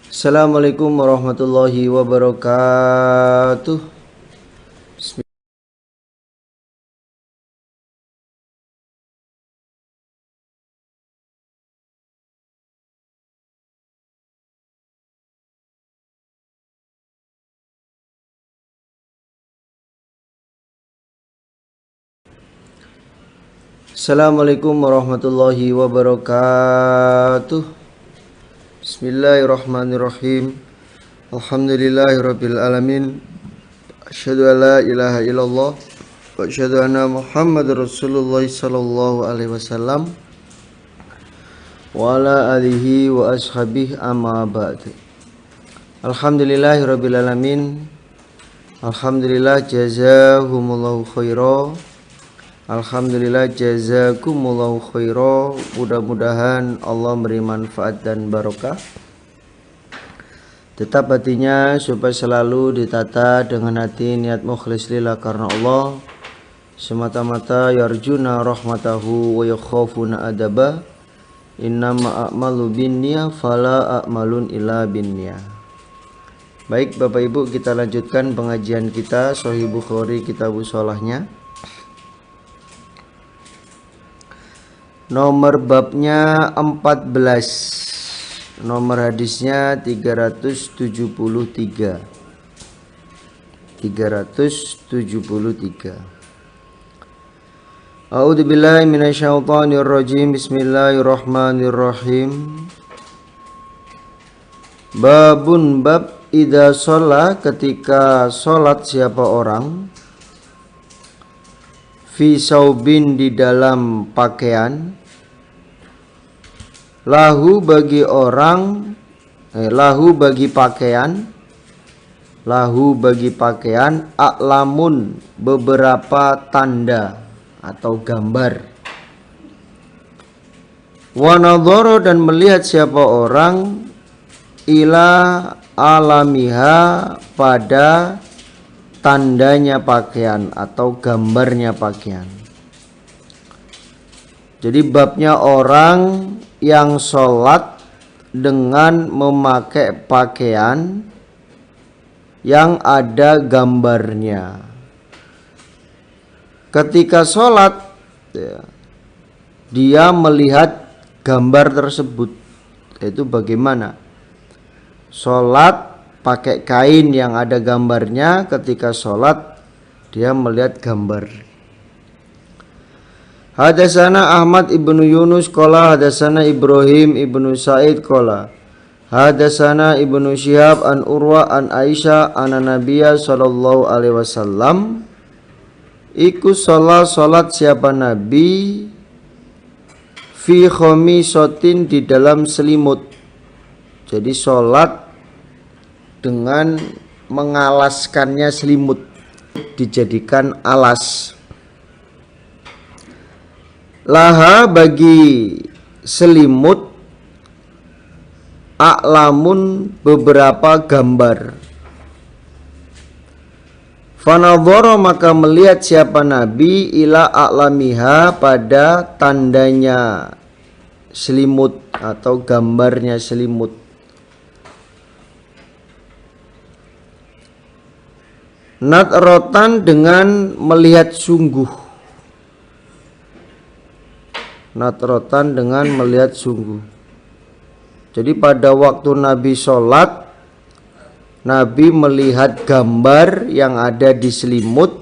Assalamualaikum warahmatullahi wabarakatuh. Assalamualaikum warahmatullahi wabarakatuh. Bismillahirrahmanirrahim. Alhamdulillahirabbil alamin. Asyhadu an la ilaha illallah wa asyhadu anna Muhammadar Rasulullah sallallahu alaihi wasallam wa ala alihi wa ashabihi amma ba'd. Alhamdulillahirabbil alamin. Alhamdulillah jazahumullahu khairan. Alhamdulillah jazakumullahu khairan. Mudah-mudahan Allah beri manfaat dan barokah. Tetap hatinya supaya selalu ditata dengan hati niat mukhlis lillah karena Allah, semata-mata yarjuna rahmatahu wa yakhafuna adaba. Innama a'malu binniyah fala a'malun illa binniyah. Baik Bapak Ibu, kita lanjutkan pengajian kita Sahih Bukhari Kitabus Sholahnya. Nomor babnya 14, nomor hadisnya 373. A'udzubillahi minasyaitonirrajim. Bismillahirrahmanirrahim. Babun bab idza shalla, ketika sholat siapa orang, fi saubin, di dalam pakaian, lahu bagi orang, lahu bagi pakaian, a'lamun, beberapa tanda atau gambar, wa nadhara, dan melihat siapa orang, ila alamiha, pada tandanya pakaian atau gambarnya pakaian. Jadi babnya orang yang sholat dengan memakai pakaian yang ada gambarnya. Ketika sholat dia melihat gambar tersebut. Itu bagaimana? Sholat pakai kain yang ada gambarnya, ketika sholat dia melihat gambar. Hadatsana Ahmad ibnu Yunus qala hadatsana Ibrahim ibnu Sa'id qala hadatsana Ibnu Syihab an Urwa an Aisyah anna Nabiyya sallallahu alaihi wasallam iku salat siapa Nabi fi khamisatin, di dalam selimut. Jadi sholat dengan mengalaskannya selimut, dijadikan alas. Laha, bagi selimut, a'lamun, beberapa gambar. Fanadhara, maka melihat siapa Nabi, ila a'lamiha, pada tandanya selimut atau gambarnya selimut. Nadrotan, dengan melihat sungguh. Nadrotan, dengan melihat sungguh. Jadi pada waktu Nabi sholat, Nabi melihat gambar yang ada di selimut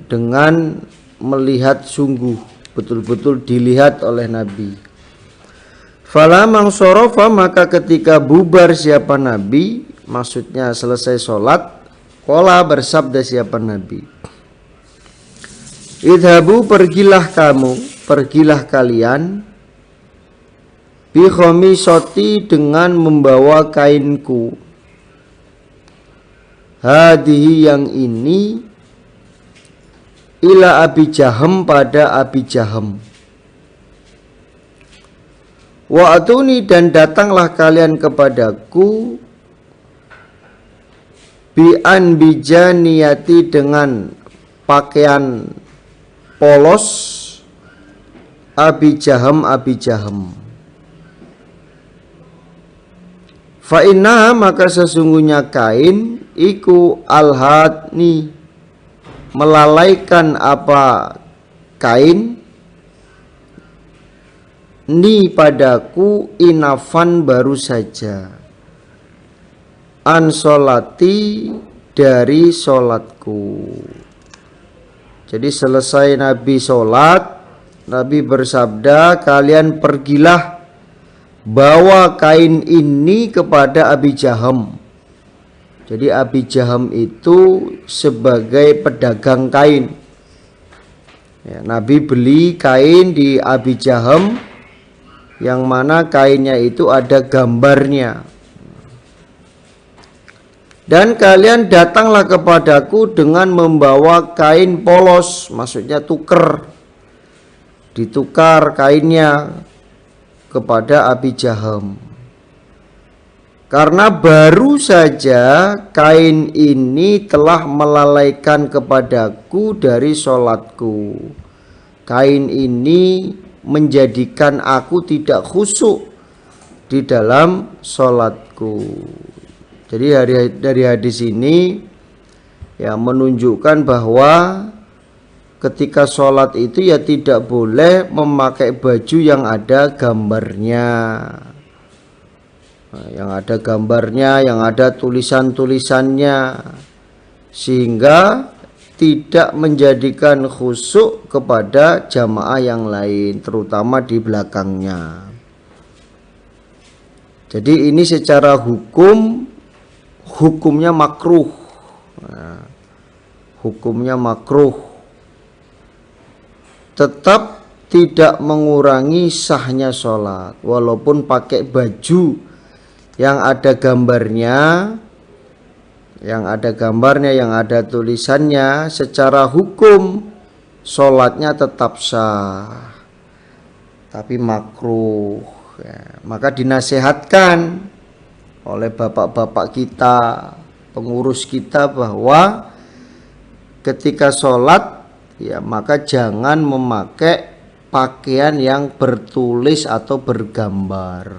dengan melihat sungguh, betul-betul dilihat oleh Nabi. Fala mangsorofa, maka ketika bubar siapa Nabi, maksudnya selesai sholat, qala, bersabda siapa Nabi, idhabu, pergilah kalian, bi khamisati, dengan membawa kainku, hadihi, yang ini, ila Abi Jaham, pada Abi Jaham, wa atuni, dan datanglah kalian kepadaku, bi'an bijaniyati, dengan pakaian polos, Abi Jaham. Fa inna maka sesungguhnya kain iku alhatni melalaikan apa kain ni padaku inafan baru saja an solati dari solatku. Jadi selesai Nabi sholat, Nabi bersabda, kalian pergilah bawa kain ini kepada Abi Jaham. Jadi Abi Jaham itu sebagai pedagang kain ya, Nabi beli kain di Abi Jaham yang mana kainnya itu ada gambarnya. Dan kalian datanglah kepadaku dengan membawa kain polos, maksudnya tuker, ditukar kainnya kepada Abi Jaham. Karena baru saja kain ini telah melalaikan kepadaku dari sholatku. Kain ini menjadikan aku tidak khusyuk di dalam sholatku. Jadi dari hadis ini ya menunjukkan bahwa ketika sholat itu ya tidak boleh memakai baju yang ada gambarnya, yang ada gambarnya, yang ada tulisan-tulisannya, sehingga tidak menjadikan khusyuk kepada jamaah yang lain, terutama di belakangnya. Jadi ini secara hukumnya makruh. Nah, hukumnya makruh, tetap tidak mengurangi sahnya sholat walaupun pakai baju yang ada gambarnya, yang ada tulisannya. Secara hukum sholatnya tetap sah, tapi makruh ya. Maka dinasihatkan oleh bapak-bapak kita, pengurus kita, bahwa ketika sholat ya maka jangan memakai pakaian yang bertulis atau bergambar.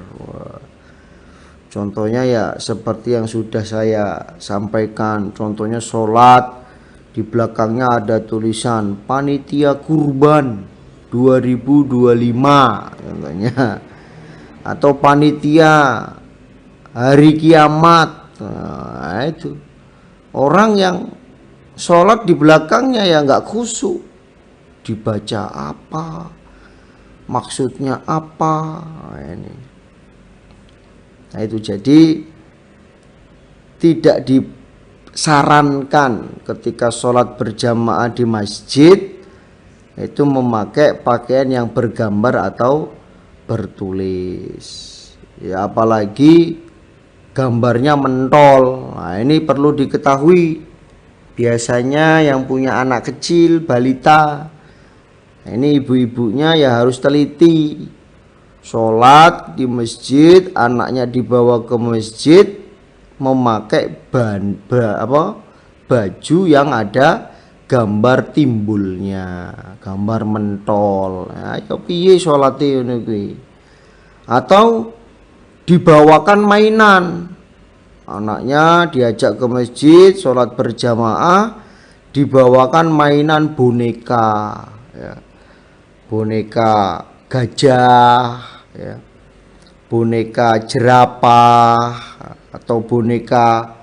Contohnya ya seperti yang sudah saya sampaikan, contohnya sholat di belakangnya ada tulisan panitia kurban 2025 contohnya, atau panitia hari kiamat. Nah, itu orang yang sholat di belakangnya ya nggak khusyuk, dibaca apa, maksudnya apa. Nah itu jadi tidak disarankan ketika sholat berjamaah di masjid itu memakai pakaian yang bergambar atau bertulis ya, apalagi gambarnya mentol. Nah ini perlu diketahui, biasanya yang punya anak kecil, balita, nah, ini ibu-ibunya ya harus teliti. Sholat di masjid, anaknya dibawa ke masjid memakai baju yang ada gambar timbulnya, gambar mentol. Nah, ya piye sholatnya ini? Atau dibawakan mainan, anaknya diajak ke masjid sholat berjamaah, dibawakan mainan boneka ya. Boneka gajah ya, boneka jerapah, atau boneka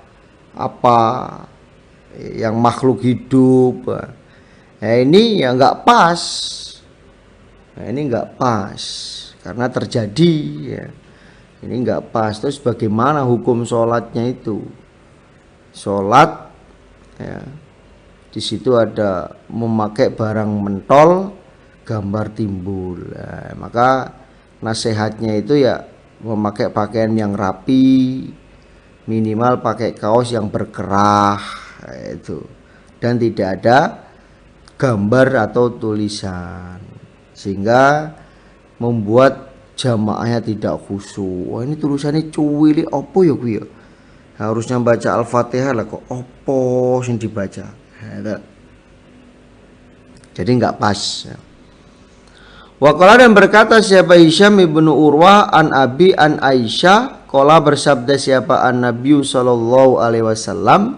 apa yang makhluk hidup. Nah ini ya nggak pas. Nah ini nggak pas karena terjadi ya. Ini nggak pas. Terus bagaimana hukum sholatnya itu? Sholat ya, di situ ada memakai barang mentol, gambar timbul. Nah, maka nasihatnya itu ya memakai pakaian yang rapi, minimal pakai kaos yang berkerah itu, dan tidak ada gambar atau tulisan, sehingga membuat jamaahnya tidak khusyuk. Wah ini tulisannya cuwili opo ya gue ya, harusnya baca Al-Fatihah lah kok opo sing dibaca. Jadi nggak pas ya. Waqala dan berkata siapa Hisham ibnu Urwah an Abi an Aisyah Qala bersabda siapa an-Nabi sallallahu alaihi wasallam,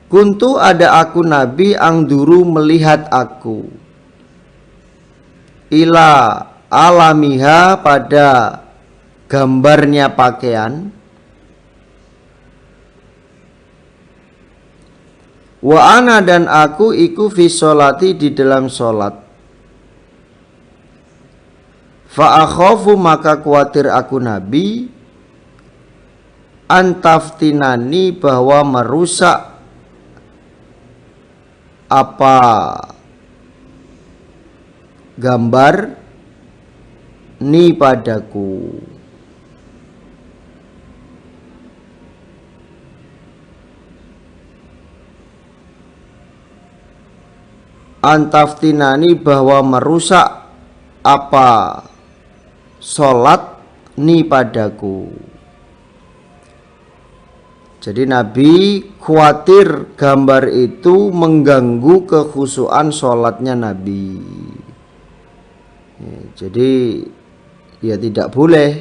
kuntu ada aku Nabi angduru melihat aku, ila alamiha pada gambarnya pakaian, wa ana dan aku iku fi sholati di dalam sholat, fa akhafu maka khawatir aku Nabi, antaftinani bahwa merusak apa gambar ni padaku. Antaftinani bahwa merusak apa sholat ni padaku. Jadi Nabi khawatir gambar itu mengganggu kekhusyuan sholatnya Nabi. Jadi ya tidak boleh,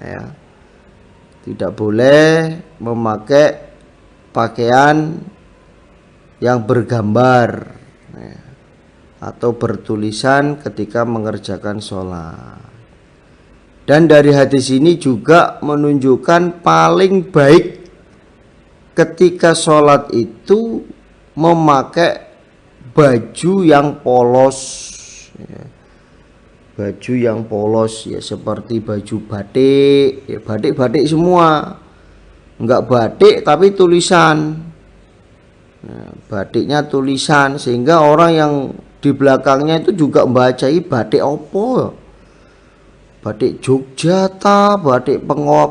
ya, tidak boleh memakai pakaian yang bergambar, ya, atau bertulisan ketika mengerjakan sholat. Dan dari hadis ini juga menunjukkan paling baik ketika sholat itu memakai baju yang polos, ya. Baju yang polos ya, seperti baju batik, ya, batik-batik semua, enggak batik tapi tulisan. Nah, batiknya tulisan sehingga orang yang di belakangnya itu juga membacai batik opo, batik Jogja ta, batik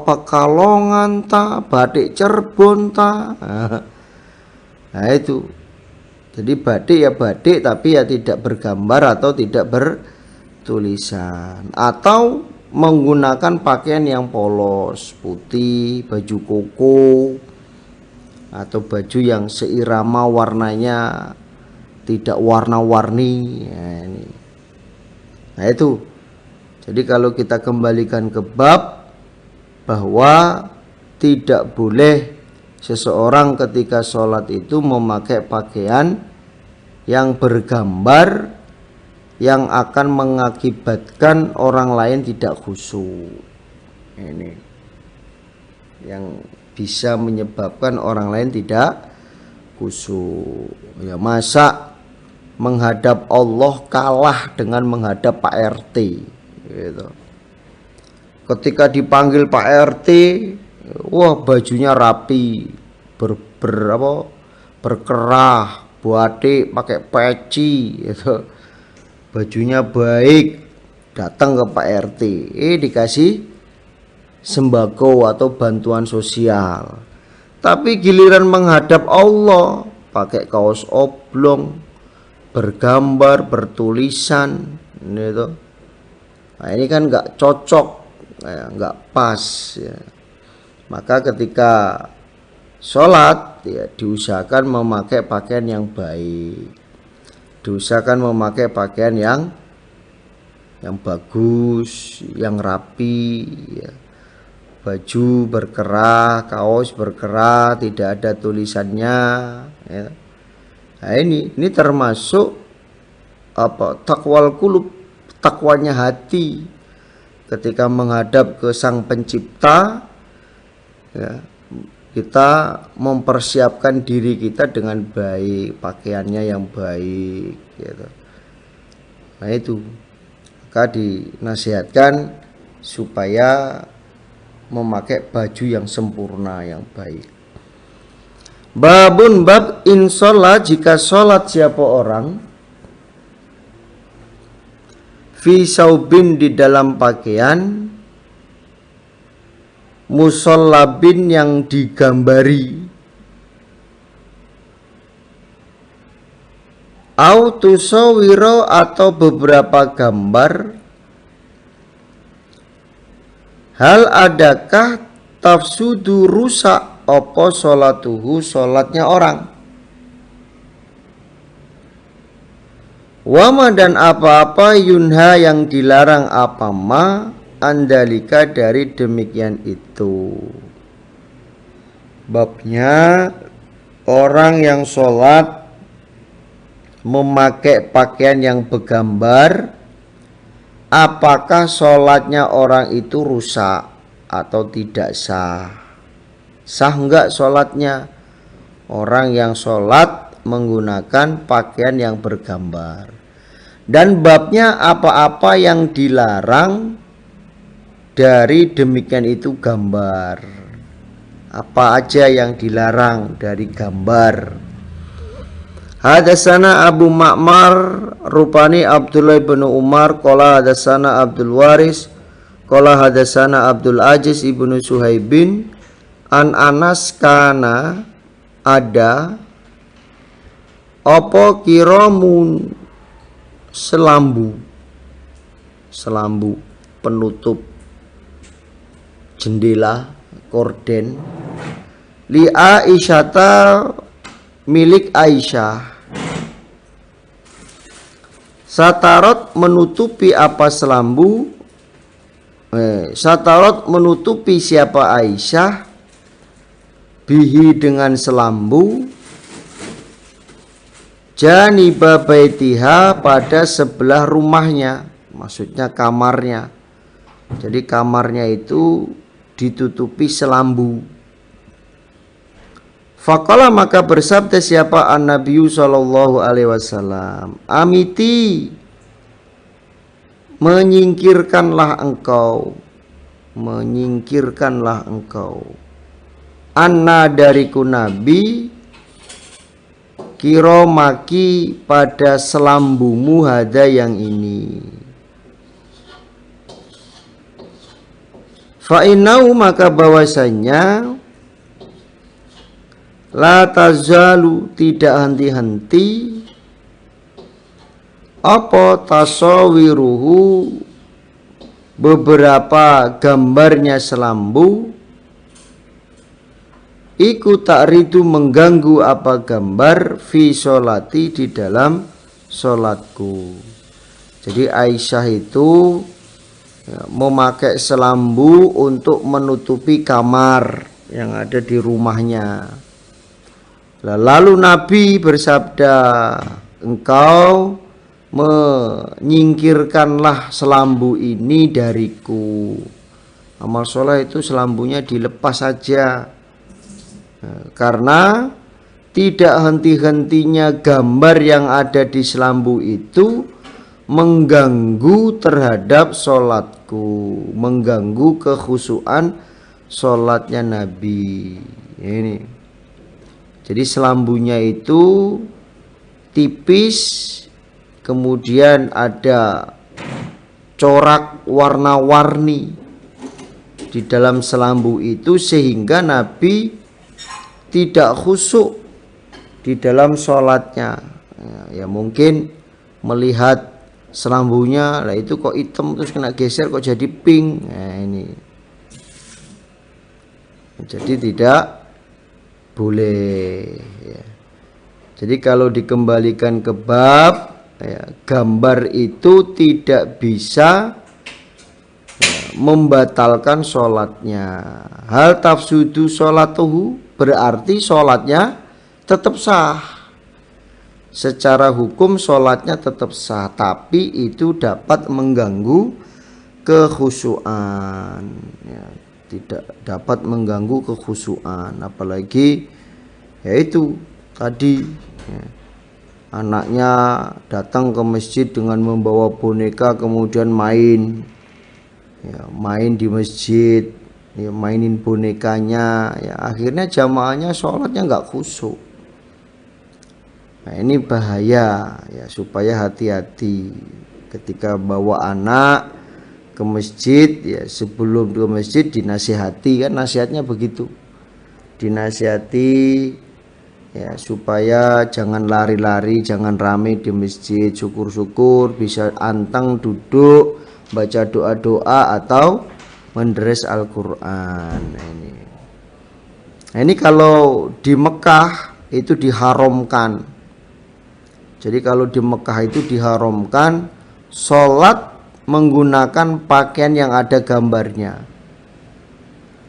Pekalongan ta, batik Cirebon ta. Nah itu, jadi batik ya batik tapi ya tidak bergambar atau tidak bertulisan, atau menggunakan pakaian yang polos, putih, baju koko, atau baju yang seirama warnanya, tidak warna-warni, ya, ini. Nah itu. Jadi kalau kita kembalikan ke bab bahwa tidak boleh seseorang ketika sholat itu memakai pakaian yang bergambar yang akan mengakibatkan orang lain tidak khusyuk. Ini yang bisa menyebabkan orang lain tidak khusyuk. Ya, masa menghadap Allah kalah dengan menghadap Pak RT gitu. Ketika dipanggil Pak RT, wah bajunya rapi, berkerah, batik pakai peci gitu. Bajunya baik, datang ke Pak RT, dikasih sembako atau bantuan sosial. Tapi giliran menghadap Allah pakai kaos oblong, bergambar, bertulisan gitu. Nah ini kan nggak cocok, nggak pas, ya. Maka ketika sholat ya diusahakan memakai pakaian yang baik, diusahakan memakai pakaian yang bagus, yang rapi, ya. Baju berkerah, kaos berkerah, tidak ada tulisannya, ya. Nah ini termasuk apa? Taqwal qulub, takwanya hati ketika menghadap ke Sang Pencipta, ya, kita mempersiapkan diri kita dengan baik, pakaiannya yang baik gitu. Nah itu, maka dinasihatkan supaya memakai baju yang sempurna, yang baik. Babun bab insolat, jika sholat siapa orang fi saubin di dalam pakaian, musallabin yang digambari, au tusawiro atau beberapa gambar, hal adakah tafsudu rusak opo sholatuhu sholatnya orang, wama dan apa-apa yunha yang dilarang apa ma andalika dari demikian itu. Babnya orang yang sholat memakai pakaian yang bergambar, apakah sholatnya orang itu rusak atau tidak sah? Sah enggak sholatnya orang yang sholat menggunakan pakaian yang bergambar? Dan babnya apa-apa yang dilarang dari demikian itu gambar. Apa aja yang dilarang dari gambar. Hadasana Abu Ma'mar rupani Abdullah bin Umar qala hadasana Abdul Waris qala hadasana Abdul Aziz ibnu Suhaibin an Anas kana ada apa kiramun selambu penutup jendela korden li Aisyata milik Aisyah. Satarot menutupi apa selambu, satarot menutupi siapa Aisyah bihi dengan selambu, janiba baitiha pada sebelah rumahnya, maksudnya kamarnya. Jadi kamarnya itu ditutupi selambu. Faqala maka bersabda siapa an-Nabiy sallallahu alaihi wasallam, amiti menyingkirkanlah engkau anna dariku Nabi kiromaki pada selambumu hada yang ini. Fa'inau maka bahwasanya la tazalu tidak henti-henti apa tasawiruhu beberapa gambarnya selambu iku ta'ridu mengganggu apa gambar fi sholati di dalam sholatku. Jadi Aisyah itu memakai selambu untuk menutupi kamar yang ada di rumahnya. Lalu Nabi bersabda, engkau menyingkirkanlah selambu ini dariku. Amal sholat itu selambunya dilepas saja. Karena tidak henti-hentinya gambar yang ada di selambu itu mengganggu terhadap sholatku, mengganggu kekhusyuan sholatnya Nabi. Ini. Jadi selambunya itu tipis, kemudian ada corak warna-warni di dalam selambu itu sehingga Nabi tidak khusyuk di dalam sholatnya. Ya mungkin melihat selambunya, lah itu kok hitam terus kena geser kok jadi pink. Nah ini. Jadi tidak boleh. Ya. Jadi kalau dikembalikan ke bab, ya, gambar itu tidak bisa membatalkan sholatnya. Hal tafsudu sholatuhu berarti sholatnya tetap sah. Secara hukum sholatnya tetap sah, tapi itu dapat mengganggu kekhusyuan. Ya, tidak dapat mengganggu kekhusyuan, apalagi yaitu tadi ya, anaknya datang ke masjid dengan membawa boneka kemudian main, ya, main di masjid, ya, mainin bonekanya, ya, akhirnya jamaahnya sholatnya nggak khusyuk. Nah ini bahaya ya, supaya hati-hati ketika bawa anak ke masjid, ya sebelum ke masjid dinasihati, kan nasihatnya begitu, dinasihati ya supaya jangan lari-lari, jangan rame di masjid, syukur-syukur bisa anteng duduk baca doa-doa atau mendres Al-Quran. Nah ini kalau di Mekah itu diharamkan. Jadi kalau di Mekah itu diharamkan sholat menggunakan pakaian yang ada gambarnya,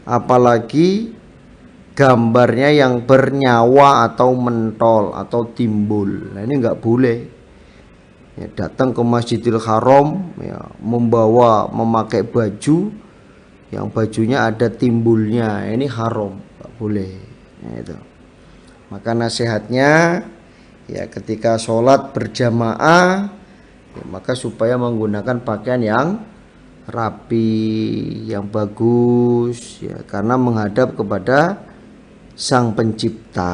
apalagi gambarnya yang bernyawa atau mentol atau timbul. Nah, ini nggak boleh. Ya, datang ke Masjidil Haram, ya, memakai baju yang bajunya ada timbulnya, ini haram, nggak boleh. Nah, itu. Maka nasihatnya, ya, ketika sholat berjamaah, ya, maka supaya menggunakan pakaian yang rapi, yang bagus, ya, karena menghadap kepada Sang Pencipta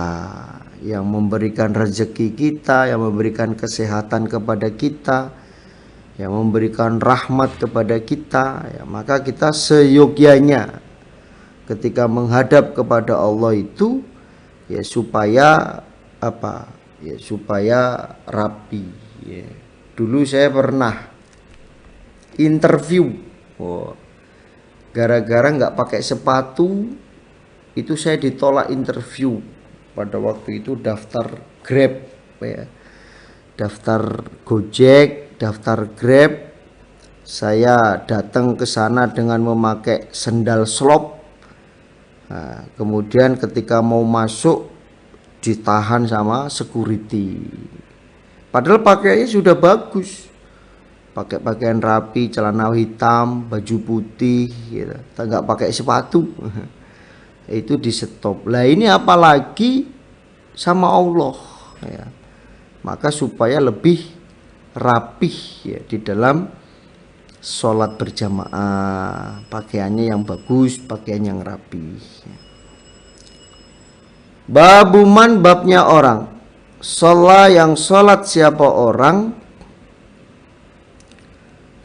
yang memberikan rezeki kita, yang memberikan kesehatan kepada kita, yang memberikan rahmat kepada kita, ya, maka kita seyogyanya ketika menghadap kepada Allah itu, ya, supaya apa? Ya, supaya rapi. Ya. Dulu saya pernah interview, gara-gara nggak pakai sepatu, itu saya ditolak interview. Pada waktu itu daftar Grab, ya, daftar Gojek, daftar Grab. Saya datang ke sana dengan memakai sendal slop. Nah, kemudian ketika mau masuk ditahan sama security. Padahal pakaiannya sudah bagus, pakai pakaian rapi, celana hitam, baju putih, gitu. Nggak pakai sepatu. Itu di stop. Lah ini apalagi sama Allah, ya. Maka supaya lebih rapih, ya, di dalam sholat berjamaah, pakaiannya yang bagus, pakaian yang rapi. Babuman, babnya orang sholat, yang sholat siapa orang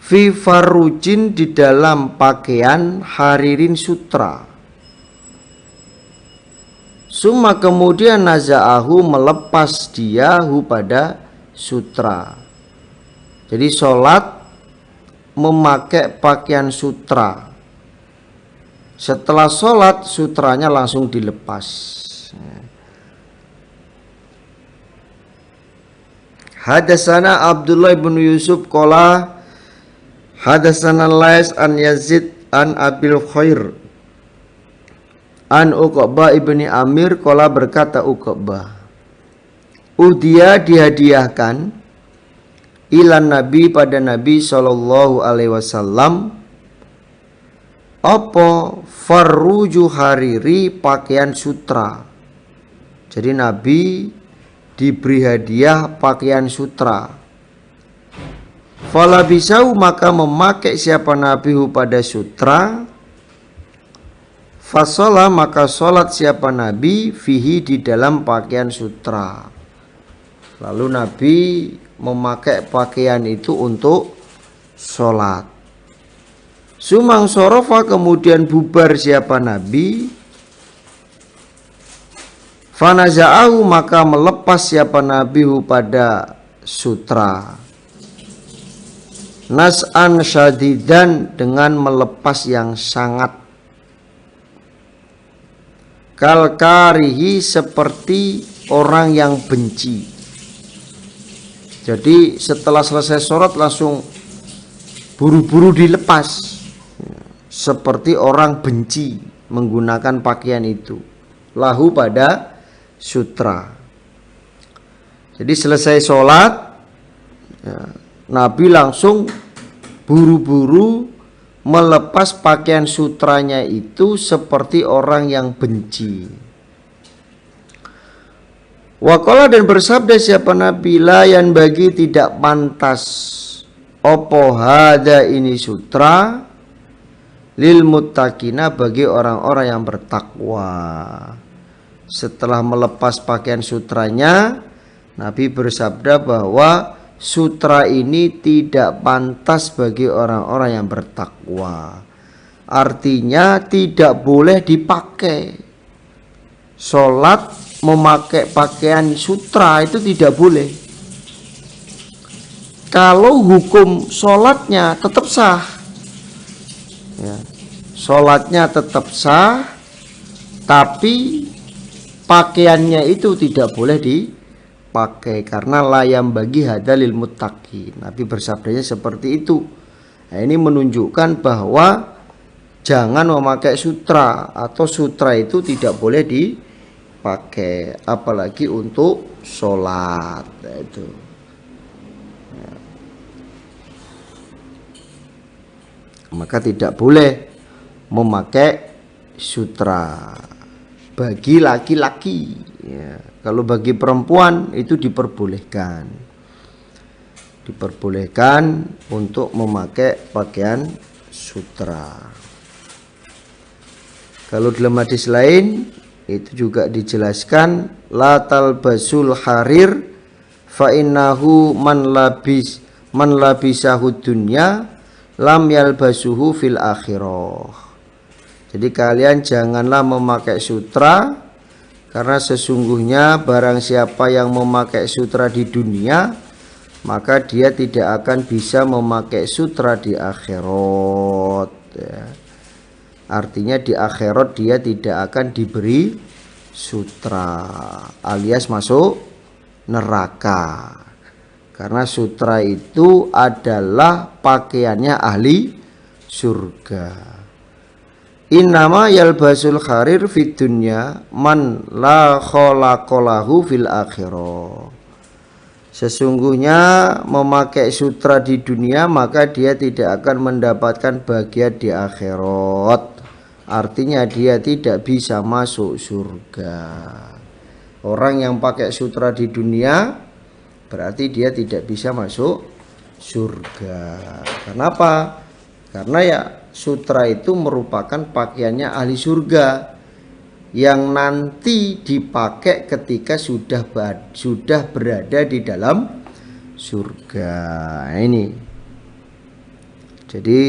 fi farujin, di dalam pakaian haririn sutra. Summa, kemudian naza'ahu, melepas dia pada sutra. Jadi sholat memakai pakaian sutra. Setelah sholat sutranya langsung dilepas. Hadatsana Abdullah bin Yusuf qala hadatsana Lais an Yazid an Abil Khair an Uqbah ibni Amir qala, berkata Uqbah, udia, dihadiahkan, ilan Nabi, pada Nabi sallallahu alaihi wasallam, apa farruju hariri, pakaian sutra. Jadi Nabi diberi hadiah pakaian sutra. Fala bisau, maka memakai siapa Nabi pada sutra. Fasolah, maka sholat siapa Nabi fihi, di dalam pakaian sutra. Lalu Nabi memakai pakaian itu untuk sholat. Sumang sorofa, kemudian bubar siapa Nabi. Fanaza'ahu, maka melepas siapa Nabi pada sutra. Nas'an syadidan, dengan melepas yang sangat. Kalkarihi, seperti orang yang benci. Jadi setelah selesai sholat langsung buru-buru dilepas, seperti orang benci menggunakan pakaian itu. Lahu, pada sutra. Jadi selesai sholat, ya, Nabi langsung buru-buru melepas pakaian sutranya itu seperti orang yang benci. Waqala, dan bersabda siapa Nabi, layan bagi, tidak pantas, opo hada, ini sutra, lil muttaqina, bagi orang-orang yang bertakwa. Setelah melepas pakaian sutranya, Nabi bersabda bahwa sutra ini tidak pantas bagi orang-orang yang bertakwa. Artinya tidak boleh dipakai. Sholat memakai pakaian sutra itu tidak boleh. Kalau hukum sholatnya tetap sah, ya, sholatnya tetap sah, tapi pakaiannya itu tidak boleh dipakai, karena layam bagi hadalil muttaqin. Nabi bersabdanya seperti itu. Nah, ini menunjukkan bahwa jangan memakai sutra, atau sutra itu tidak boleh dipakai apalagi untuk sholat. Nah, itu maka tidak boleh memakai sutra bagi laki-laki ya. Kalau bagi perempuan itu diperbolehkan untuk memakai pakaian sutra. Kalau dalam hadis lain itu juga dijelaskan, la talbasul harir fa innahu man labisahu dunya lam yalbasuhu fil akhirah. Jadi kalian janganlah memakai sutra, karena sesungguhnya barang siapa yang memakai sutra di dunia, maka dia tidak akan bisa memakai sutra di akhirat ya. Artinya di akhirat dia tidak akan diberi sutra, alias masuk neraka. Karena sutra itu adalah pakaiannya ahli surga. Innama yalbasul kharir fid dunya man la khalaqalahu fil akhirah. Sesungguhnya memakai sutra di dunia maka dia tidak akan mendapatkan bagian di akhirat. Artinya dia tidak bisa masuk surga. Orang yang pakai sutra di dunia berarti dia tidak bisa masuk surga. Kenapa? Karena ya sutra itu merupakan pakaiannya ahli surga yang nanti dipakai ketika sudah berada di dalam surga. Ini jadi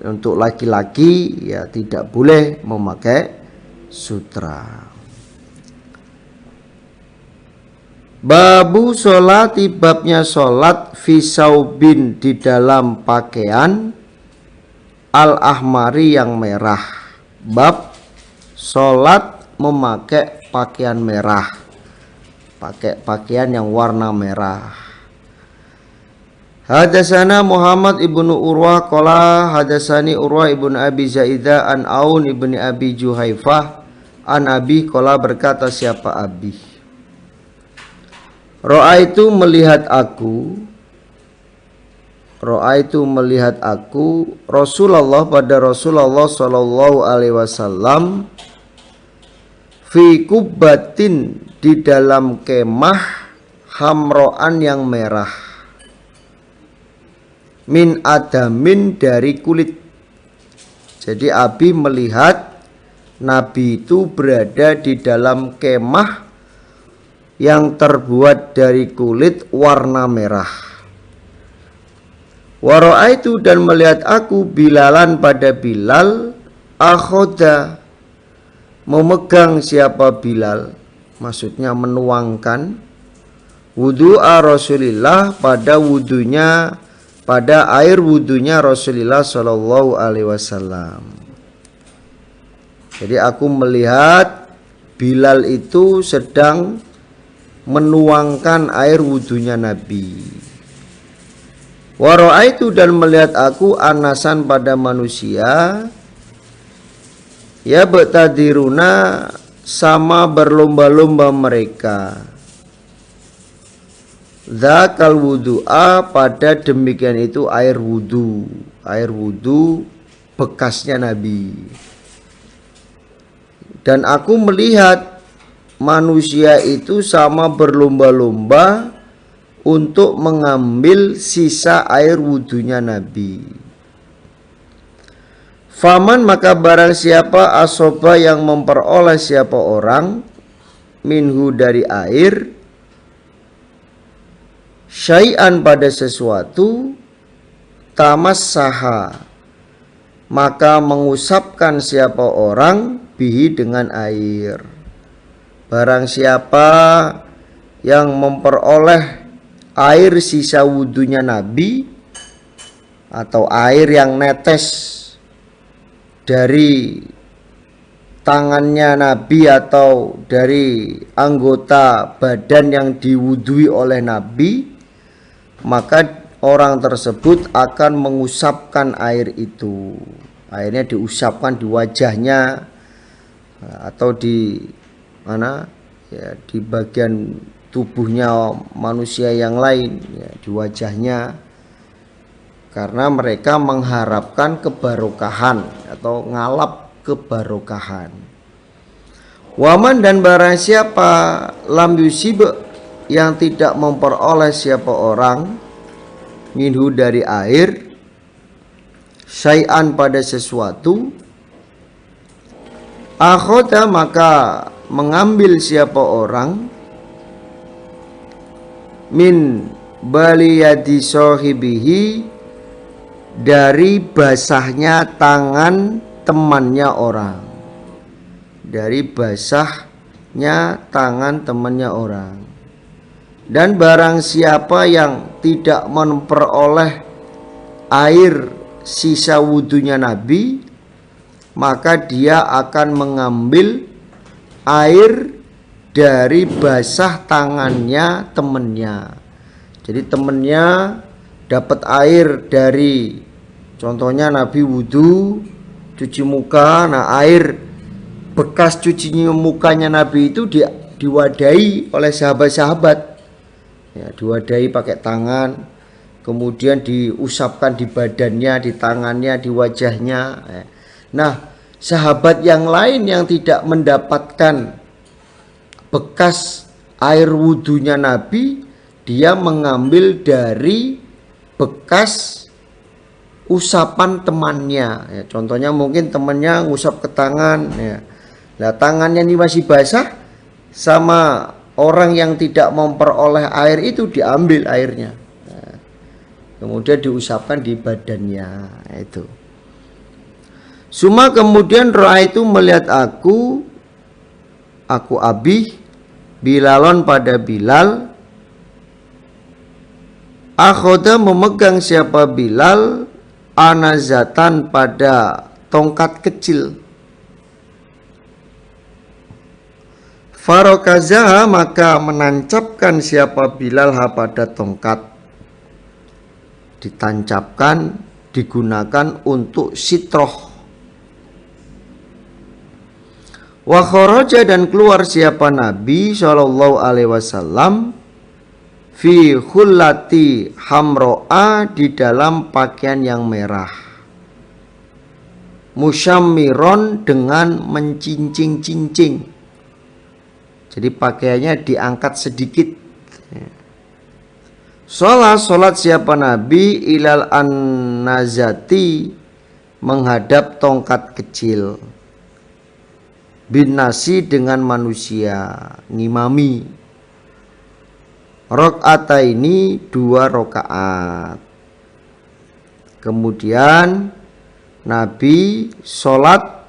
untuk laki-laki ya tidak boleh memakai sutra. Babu sholati, babnya sholat fisaubin di dalam pakaian al-ahmari yang merah. Bab sholat memakai pakaian merah, pakai pakaian yang warna merah. Hadasana Muhammad ibnu Urwah qala hadasani Urwah ibnu Abi Zaidah an Aun ibnu Abi Juhaifah an Abi qala, berkata siapa Abi, Ro'a itu melihat aku Rasulullah pada Rasulullah sallallahu alaihi wasallam fi kubbatin di dalam kemah hamroan yang merah min adamin dari kulit. Jadi Abi melihat Nabi itu berada di dalam kemah yang terbuat dari kulit warna merah. Waro'aitu, dan melihat aku Bilalan pada Bilal akhoda memegang siapa Bilal, maksudnya menuangkan wudu'a Rasulillah pada air wudunya Rasulullah sallallahu alaihi wasallam. Jadi aku melihat Bilal itu sedang menuangkan air wudunya Nabi. Waro'aitu, dan melihat aku anasan pada manusia ya betadiruna sama berlomba-lomba mereka dzakal wudu'a pada demikian itu air wudu bekasnya Nabi. Dan aku melihat manusia itu sama berlomba-lomba untuk mengambil sisa air wudunya Nabi. Faman, maka barang siapa asoba yang memperoleh siapa orang minhu dari air syai'an pada sesuatu tamassaha, maka mengusapkan siapa orang bihi dengan air. Barang siapa yang memperoleh air sisa wudunya Nabi atau air yang netes dari tangannya Nabi atau dari anggota badan yang diwudui oleh Nabi, maka orang tersebut akan mengusapkan air itu. Airnya diusapkan di wajahnya atau di mana ya, di bagian tubuhnya manusia yang lain ya, di wajahnya, karena mereka mengharapkan kebarokahan atau ngalap kebarokahan. Waman dan barang siapa lam yusib yang tidak memperoleh siapa orang minhu dari air syai'an pada sesuatu, akhota maka mengambil siapa orang min baliyadi sahibihi dari basahnya tangan temannya orang, dari basahnya tangan temannya orang. Dan barang siapa yang tidak memperoleh air sisa wudunya Nabi, maka dia akan mengambil air dari basah tangannya temennya. Jadi temennya dapat air dari, contohnya Nabi wudu cuci muka, nah air bekas cucinya mukanya Nabi itu diwadahi oleh sahabat-sahabat ya, diwadahi pakai tangan, kemudian diusapkan di badannya, di tangannya, di wajahnya. Nah, sahabat yang lain yang tidak mendapatkan bekas air wudunya Nabi, dia mengambil dari bekas usapan temannya ya, contohnya mungkin temannya ngusap ke tangan ya. Nah, tangannya ini masih basah, sama orang yang tidak memperoleh air itu diambil airnya ya, kemudian diusapkan di badannya itu. Suma kemudian roa itu melihat aku Abi Bilalon pada Bilal, akhoda memegang siapa Bilal anazatan pada tongkat kecil. Farokazaha maka menancapkan siapa Bilal pada tongkat, ditancapkan, digunakan untuk sitroh. Wa kharaja dan keluar siapa Nabi Shallallahu Alaihi Wasallam fi khullati hamro'a di dalam pakaian yang merah, musyammiron dengan mencincing-cincing, jadi pakaiannya diangkat sedikit. Sholat siapa Nabi ilal an-nazati menghadap tongkat kecil, bin nasi dengan manusia, ngimami. Rakaataini 2 rakaat. Kemudian Nabi sholat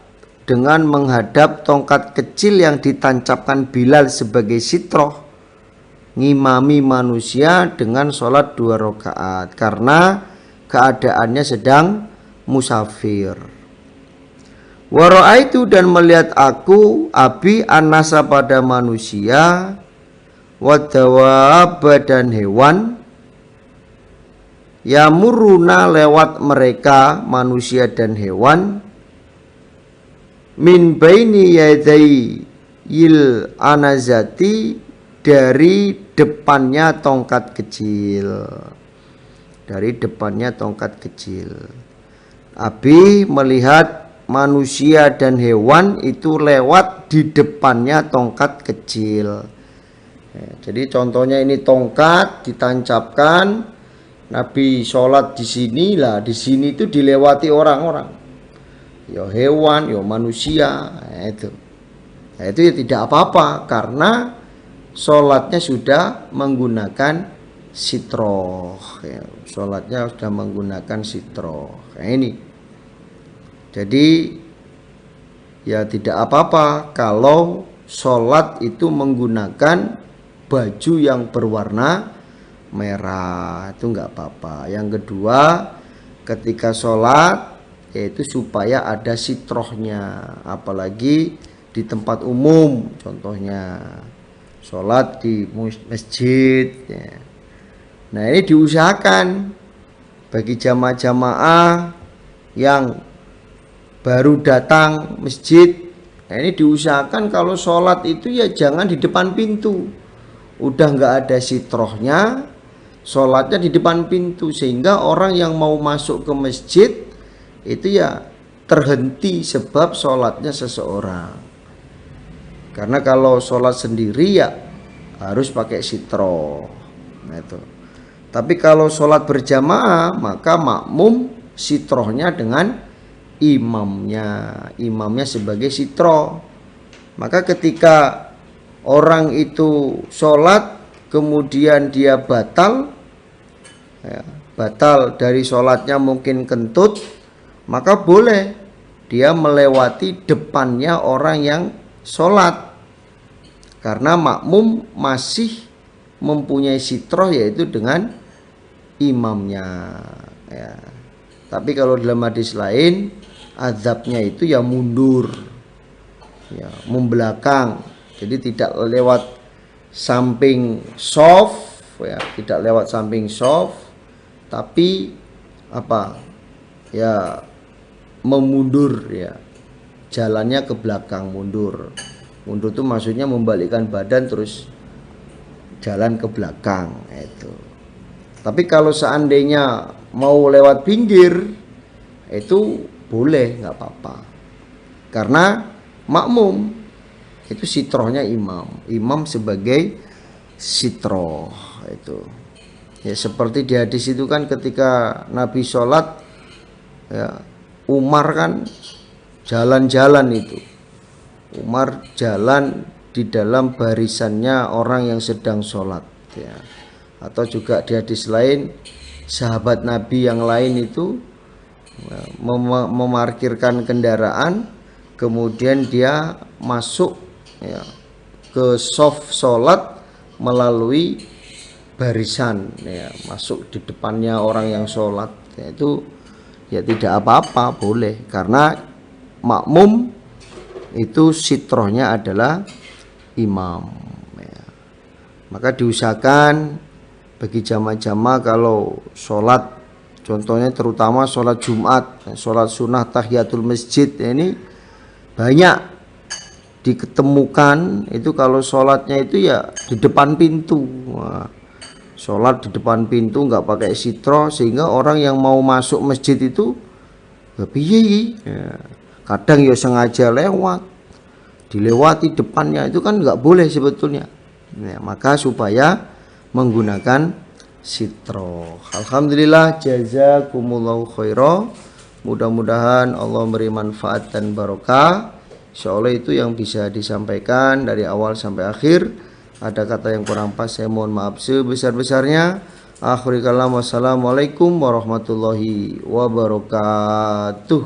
dengan menghadap tongkat kecil yang ditancapkan Bilal sebagai sitroh, ngimami manusia dengan sholat 2 rakaat karena keadaannya sedang musafir. Wara'aitu dan melihat aku Abi annasa pada manusia, wadawab dan hewan, yamuruna lewat mereka manusia dan hewan, min baini yadai yil anazati dari depannya tongkat kecil, dari depannya tongkat kecil. Abi melihat manusia dan hewan itu lewat di depannya tongkat kecil. Jadi contohnya ini tongkat ditancapkan, Nabi sholat di sini lah, di sini itu dilewati orang-orang, ya hewan, ya manusia, itu ya tidak apa-apa karena sholatnya sudah menggunakan sitroh, ya, sholatnya sudah menggunakan sitroh. Nah, ini jadi ya tidak apa-apa kalau sholat itu menggunakan baju yang berwarna merah, itu enggak apa-apa. Yang kedua, ketika sholat yaitu supaya ada sitrohnya, apalagi di tempat umum, contohnya sholat di masjid ya. Nah ini diusahakan bagi jamaah-jamaah yang baru datang masjid, nah ini diusahakan kalau sholat itu ya jangan di depan pintu. Udah nggak ada sitrohnya, sholatnya di depan pintu, sehingga orang yang mau masuk ke masjid itu ya terhenti sebab sholatnya seseorang. Karena kalau sholat sendiri ya harus pakai sitroh. Nah itu. Tapi kalau sholat berjamaah maka makmum sitrohnya dengan imamnya sebagai sitro. Maka ketika orang itu sholat kemudian dia batal dari sholatnya, mungkin kentut, maka boleh dia melewati depannya orang yang sholat, karena makmum masih mempunyai sitroh yaitu dengan imamnya ya. Tapi kalau dalam hadis lain azabnya itu ya mundur ya, membelakang, jadi tidak lewat samping shaf ya, tidak lewat samping shaf, tapi apa ya, memundur ya, jalannya ke belakang, mundur itu maksudnya membalikkan badan terus jalan ke belakang itu. Tapi kalau seandainya mau lewat pinggir itu boleh, nggak apa-apa, karena makmum itu sitrohnya imam sebagai sitroh itu ya. Seperti di hadis itu kan ketika Nabi sholat ya, Umar kan jalan-jalan itu, Umar jalan di dalam barisannya orang yang sedang sholat ya. Atau juga di hadis lain sahabat Nabi yang lain itu memarkirkan kendaraan, kemudian dia masuk ya, ke shaf sholat melalui barisan ya, masuk di depannya orang yang sholat ya, itu ya tidak apa-apa, boleh, karena makmum itu sitrohnya adalah imam ya. Maka diusahakan bagi jamaah-jamaah kalau sholat, contohnya terutama sholat Jumat, sholat sunnah tahiyatul masjid ya, ini banyak diketemukan itu kalau sholatnya itu ya di depan pintu. Wah, sholat di depan pintu nggak pakai sitro, sehingga orang yang mau masuk masjid itu piye ya, kadang ya sengaja lewat, dilewati depannya, itu kan nggak boleh sebetulnya ya. Maka supaya menggunakan sitro. Alhamdulillah, jazakumullahu khairan. Mudah-mudahan Allah beri manfaat dan barokah. Insyaallah itu yang bisa disampaikan dari awal sampai akhir. Ada kata yang kurang pas, saya mohon maaf sebesar-besarnya. Akhirul kalam, wassalamualaikum warahmatullahi wabarakatuh.